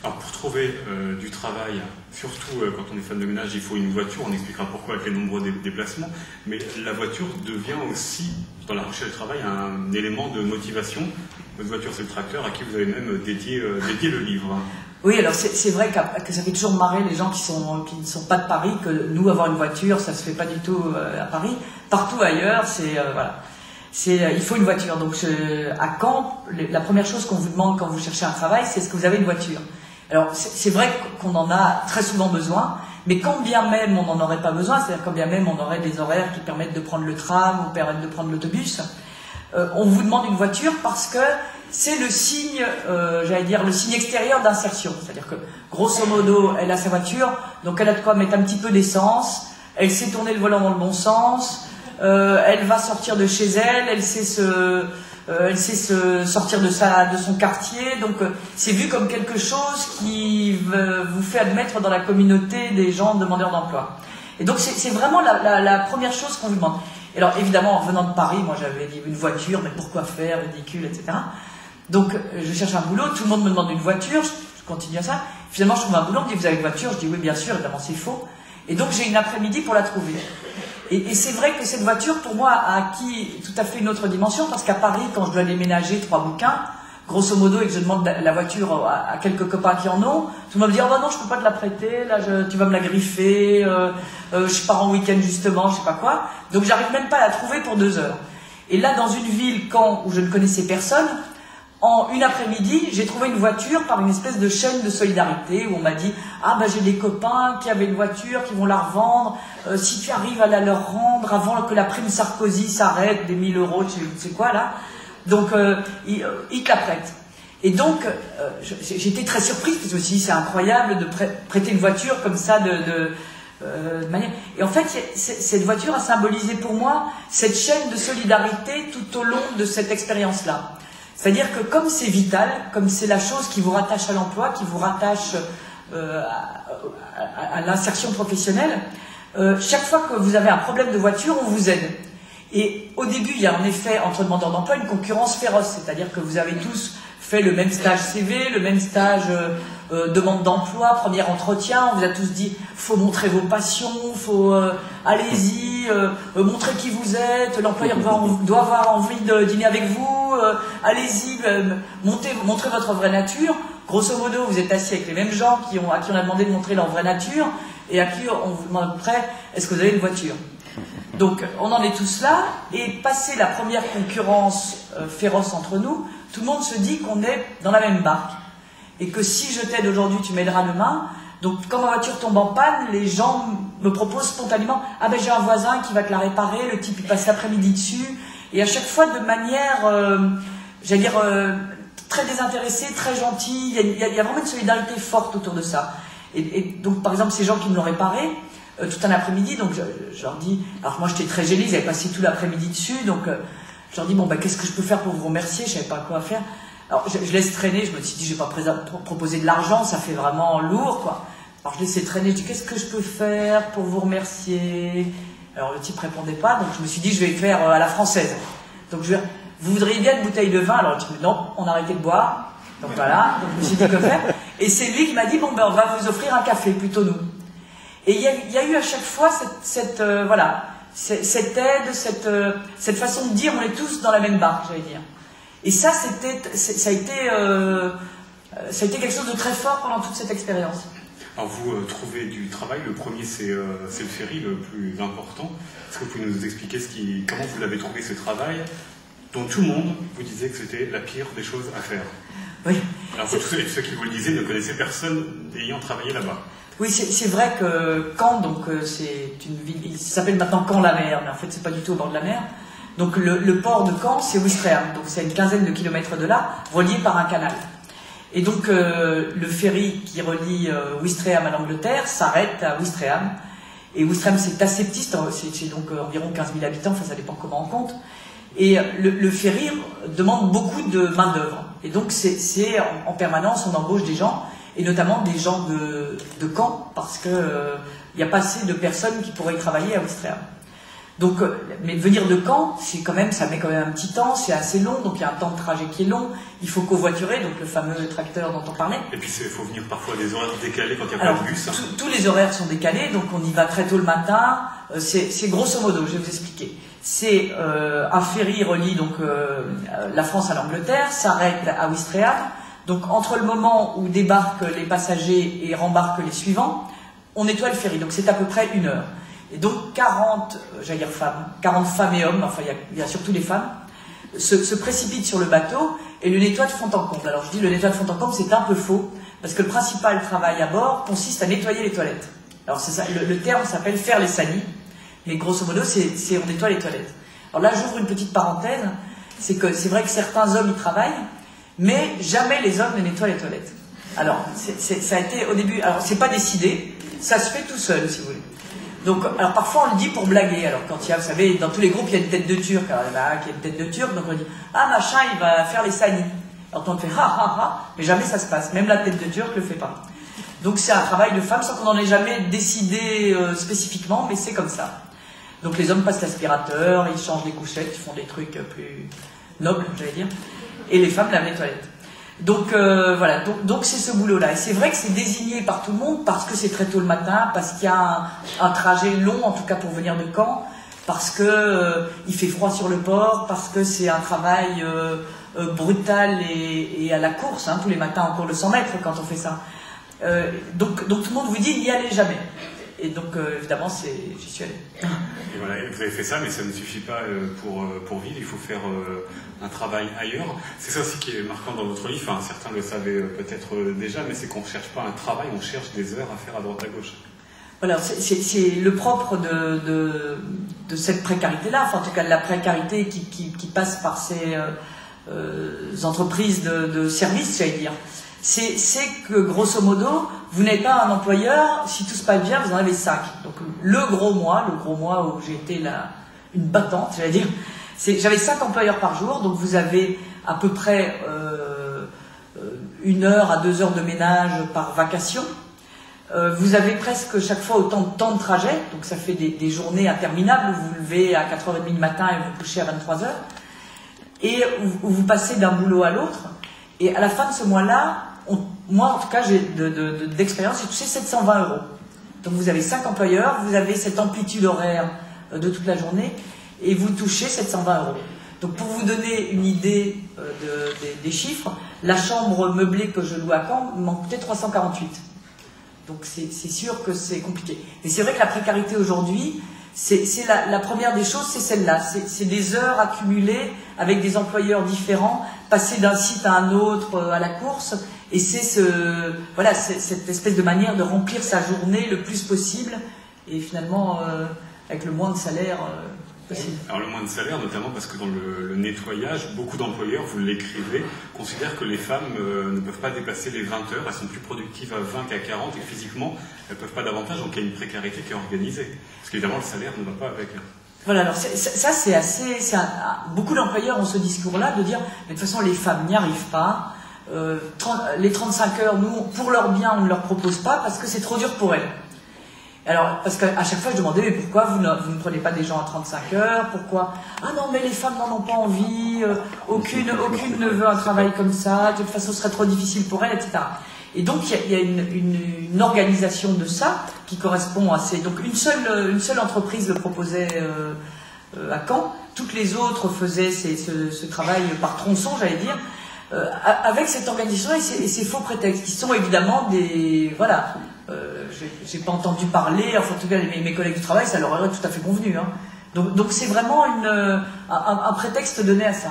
Alors pour trouver du travail, surtout quand on est fan de ménage, il faut une voiture, on expliquera pourquoi avec les nombreux déplacements, mais la voiture devient aussi, dans la recherche du travail, un élément de motivation. Votre voiture, c'est le tracteur, à qui vous avez même dédié le livre. Oui, alors c'est vrai que ça fait toujours marrer les gens qui ne sont pas de Paris, que nous, avoir une voiture, ça se fait pas du tout à Paris. Partout ailleurs, voilà. Il faut une voiture. Donc à Caen, la première chose qu'on vous demande quand vous cherchez un travail, c'est est-ce que vous avez une voiture. Alors c'est vrai qu'on en a très souvent besoin, mais quand bien même on n'en aurait pas besoin, c'est-à-dire quand bien même on aurait des horaires qui permettent de prendre le tram ou permettent de prendre l'autobus, on vous demande une voiture parce que c'est le signe, j'allais dire, le signe extérieur d'insertion. C'est-à-dire que, grosso modo, elle a sa voiture, donc elle a de quoi mettre un petit peu d'essence, elle sait tourner le volant dans le bon sens, elle va sortir de chez elle, elle sait sortir de son quartier, donc c'est vu comme quelque chose qui vous fait admettre dans la communauté des gens demandeurs d'emploi. Et donc c'est vraiment la première chose qu'on vous demande. Et alors évidemment, en venant de Paris, moi j'avais dit une voiture, mais pourquoi faire, ridicule, etc. Donc je cherche un boulot, tout le monde me demande une voiture, je continue à ça. Finalement je trouve un boulot, on me dit vous avez une voiture, je dis oui bien sûr, évidemment c'est faux. Et donc j'ai une après-midi pour la trouver. Et c'est vrai que cette voiture pour moi a acquis tout à fait une autre dimension, parce qu'à Paris, quand je dois déménager 3 bouquins, grosso modo, et que je demande la voiture à quelques copains qui en ont, tout le monde me dit oh bah non je peux pas te la prêter, là tu vas me la griffer, je pars en week-end justement, je sais pas quoi. Donc j'arrive même pas à la trouver pour 2 heures. Et là dans une ville, Caen, où je ne connaissais personne, en une après-midi, j'ai trouvé une voiture par une espèce de chaîne de solidarité où on m'a dit « Ah, bah j'ai des copains qui avaient une voiture, qui vont la revendre. Si tu arrives à la leur rendre avant que la prime Sarkozy s'arrête, des 1000 euros, tu sais quoi là. Donc, ils te la prêtent. » Et donc, j'étais très surprise parce que je me suis dit « C'est incroyable de prêter une voiture comme ça de manière... » Et en fait, cette voiture a symbolisé pour moi cette chaîne de solidarité tout au long de cette expérience-là. C'est-à-dire que comme c'est vital, comme c'est la chose qui vous rattache à l'emploi, qui vous rattache à l'insertion professionnelle, chaque fois que vous avez un problème de voiture, on vous aide. Et au début, il y a en effet, entre demandeurs d'emploi, une concurrence féroce. C'est-à-dire que vous avez tous fait le même stage CV, le même stage demande d'emploi, premier entretien. On vous a tous dit, faut montrer vos passions, faut allez-y, montrer qui vous êtes, l'employeur doit avoir envie de dîner avec vous, allez-y, montrez votre vraie nature. Grosso modo, vous êtes assis avec les mêmes gens à qui on a demandé de montrer leur vraie nature et à qui on vous demande après, est-ce que vous avez une voiture? Donc on en est tous là, et passé la première concurrence féroce entre nous, tout le monde se dit qu'on est dans la même barque. Et que si je t'aide aujourd'hui, tu m'aideras demain. Donc quand ma voiture tombe en panne, les gens me proposent spontanément « Ah ben j'ai un voisin qui va te la réparer, le type il passe l'après-midi dessus. » Et à chaque fois de manière, j'allais dire, très désintéressée, très gentille. Il y a vraiment une solidarité forte autour de ça. Et donc par exemple ces gens qui me l'ont réparé, tout un après-midi, donc je leur dis, alors moi j'étais très gênée, ils avaient passé tout l'après-midi dessus, donc je leur dis bon bah qu'est-ce que je peux faire pour vous remercier, je savais pas quoi faire. Alors je laisse traîner, je me suis dit je vais pas proposer de l'argent, ça fait vraiment lourd quoi. Alors je laissais traîner, je dis qu'est-ce que je peux faire pour vous remercier. Alors le type répondait pas, donc je me suis dit je vais faire à la française. Donc vous voudriez bien une bouteille de vin? Alors le type non, on a arrêté de boire, donc voilà, donc je me suis dit que faire. Et c'est lui qui m'a dit bon ben on va vous offrir un café, plutôt nous. Et il y a eu à chaque fois cette aide, cette façon de dire on est tous dans la même barque, j'allais dire. Et ça, ça a été quelque chose de très fort pendant toute cette expérience. Alors vous trouvez du travail, le premier c'est le ferry, le plus important. Est-ce que vous pouvez nous expliquer comment vous l'avez trouvé ce travail dont tout le monde vous disait que c'était la pire des choses à faire? Oui. Alors tous ceux qui vous le disaient ne connaissaient personne ayant travaillé là-bas. Oui, c'est vrai que Caen, donc c'est une ville, il s'appelle maintenant Caen-la-Mer, mais en fait c'est pas du tout au bord de la mer. Donc le port de Caen, c'est Ouistreham, donc c'est à une quinzaine de kilomètres de là, relié par un canal. Et donc le ferry qui relie Ouistreham à l'Angleterre s'arrête à Ouistreham. Et Ouistreham c'est assez petit, c'est donc environ 15 000 habitants, enfin ça dépend comment on compte. Et le ferry demande beaucoup de main d'œuvre. Et donc c'est en permanence, on embauche des gens, et notamment des gens de Caen, parce qu'il n'y a pas assez de personnes qui pourraient y travailler à Ouistreham. Donc, mais venir de Caen, c'est quand même, ça met quand même un petit temps, c'est assez long, donc il y a un temps de trajet qui est long. Il faut covoiturer, donc le fameux tracteur dont on parlait. Et puis il faut venir parfois à des horaires décalés quand il n'y a pas de bus. Tous les horaires sont décalés, donc on y va très tôt le matin. C'est grosso modo, je vais vous expliquer. C'est un ferry relie donc la France à l'Angleterre, s'arrête à Ouistreham. Donc entre le moment où débarquent les passagers et rembarquent les suivants, on nettoie le ferry. Donc c'est à peu près 1 heure. Et donc 40 femmes et hommes, enfin il y a surtout les femmes, se précipitent sur le bateau et le nettoient de fond en comble. Alors je dis le nettoie de fond en comble, c'est un peu faux, parce que le principal travail à bord consiste à nettoyer les toilettes. Alors c'est ça, le terme s'appelle faire les salis, mais grosso modo c'est on nettoie les toilettes. Alors là j'ouvre une petite parenthèse, c'est vrai que certains hommes y travaillent, mais jamais les hommes ne nettoient les toilettes. Alors ça a été au début, alors c'est pas décidé, ça se fait tout seul si vous voulez. Donc, alors parfois on le dit pour blaguer, alors quand il y a, vous savez, dans tous les groupes il y a une tête de turc, alors il y en a un qui a une tête de turc, donc on dit « Ah machin, il va faire les salis ». Alors on fait « Ha ha ha », mais jamais ça se passe, même la tête de turc le fait pas. Donc c'est un travail de femme sans qu'on n'en ait jamais décidé spécifiquement, mais c'est comme ça. Donc les hommes passent l'aspirateur, ils changent les couchettes, ils font des trucs plus nobles, j'allais dire, et les femmes lavent les toilettes. Donc voilà, donc c'est ce boulot-là. Et c'est vrai que c'est désigné par tout le monde parce que c'est très tôt le matin, parce qu'il y a un trajet long, en tout cas pour venir de Caen, parce que il fait froid sur le port, parce que c'est un travail brutal et à la course. Hein, tous les matins on court le 100 mètres quand on fait ça. Donc tout le monde vous dit n'y allez jamais. Et donc évidemment j'y suis allé. Et voilà, vous avez fait ça, mais ça ne suffit pas pour vivre, il faut faire un travail ailleurs. C'est ça aussi qui est marquant dans votre livre, enfin, certains le savaient peut-être déjà, mais c'est qu'on ne cherche pas un travail, on cherche des heures à faire à droite à gauche. Voilà, c'est le propre de cette précarité-là, enfin en tout cas de la précarité qui passe par ces entreprises de services, j'allais dire. C'est que grosso modo, vous n'êtes pas un employeur, si tout se passe bien, vous en avez 5. Donc le gros mois où j'ai été une battante, j'allais dire, j'avais 5 employeurs par jour, donc vous avez à peu près 1 heure à 2 heures de ménage par vacation. Vous avez presque chaque fois autant de temps de trajet, donc ça fait des journées interminables, vous vous levez à 4h30 du matin et vous couchez à 23h, et où vous passez d'un boulot à l'autre, et à la fin de ce mois-là, moi en tout cas d'expérience, j'ai touché 720 €. Donc vous avez 5 employeurs, vous avez cette amplitude horaire de toute la journée, et vous touchez 720 €. Donc pour vous donner une idée des chiffres, la chambre meublée que je loue à Caen m'en coûtait 348. Donc c'est sûr que c'est compliqué. Et c'est vrai que la précarité aujourd'hui, c'est la première des choses, c'est celle-là. C'est des heures accumulées avec des employeurs différents, passer d'un site à un autre à la course. Et c'est cette espèce de manière de remplir sa journée le plus possible. Et finalement, avec le moins de salaire possible. Alors le moins de salaire, notamment parce que dans le nettoyage, beaucoup d'employeurs, vous l'écrivez, considèrent que les femmes ne peuvent pas dépasser les 20 heures, elles sont plus productives à 20 qu'à 40, et physiquement, elles ne peuvent pas davantage, donc il y a une précarité qui est organisée. Parce qu'évidemment, le salaire ne va pas avec. Voilà, alors ça c'est assez... beaucoup d'employeurs ont ce discours-là de dire, mais de toute façon, les femmes n'y arrivent pas, les 35 heures, nous, pour leur bien, on ne leur propose pas, parce que c'est trop dur pour elles. Alors, parce qu'à chaque fois, je demandais, mais pourquoi vous ne prenez pas des gens à 35 heures? Pourquoi? Ah non, mais les femmes n'en ont pas envie, aucune ne veut un travail comme ça, de toute façon, ce serait trop difficile pour elles, etc. Et donc, il y a une organisation de ça qui correspond à ces... Donc, une seule entreprise le proposait à Caen. Toutes les autres faisaient ce travail par tronçon, j'allais dire, avec cette organisation et ces faux prétextes, qui sont évidemment des... Voilà... j'ai pas entendu parler, enfin en tout cas mes collègues du travail, ça leur aurait tout à fait convenu. Hein. Donc c'est vraiment un prétexte donné à ça.